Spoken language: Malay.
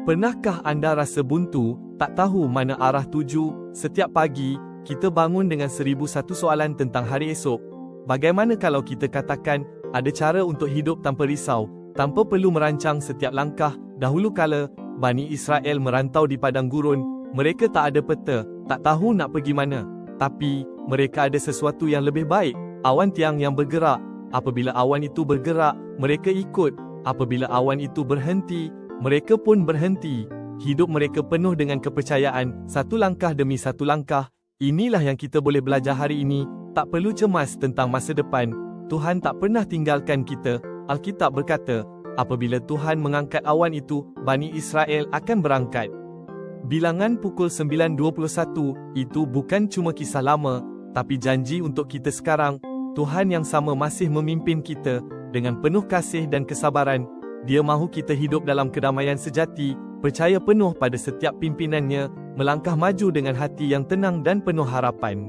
Pernahkah anda rasa buntu, tak tahu mana arah tuju? Setiap pagi, kita bangun dengan 1001 soalan tentang hari esok. Bagaimana kalau kita katakan, ada cara untuk hidup tanpa risau, tanpa perlu merancang setiap langkah? Dahulu kala, Bani Israel merantau di padang gurun, mereka tak ada peta, tak tahu nak pergi mana. Tapi, mereka ada sesuatu yang lebih baik, awan tiang yang bergerak. Apabila awan itu bergerak, mereka ikut. Apabila awan itu berhenti, mereka pun berhenti. Hidup mereka penuh dengan kepercayaan, satu langkah demi satu langkah. Inilah yang kita boleh belajar hari ini. Tak perlu cemas tentang masa depan. Tuhan tak pernah tinggalkan kita. Alkitab berkata, apabila Tuhan mengangkat awan itu, Bani Israel akan berangkat. Bilangan pukul 9.21, itu bukan cuma kisah lama, tapi janji untuk kita sekarang. Tuhan yang sama masih memimpin kita, dengan penuh kasih dan kesabaran. Dia mahu kita hidup dalam kedamaian sejati, percaya penuh pada setiap pimpinannya, melangkah maju dengan hati yang tenang dan penuh harapan.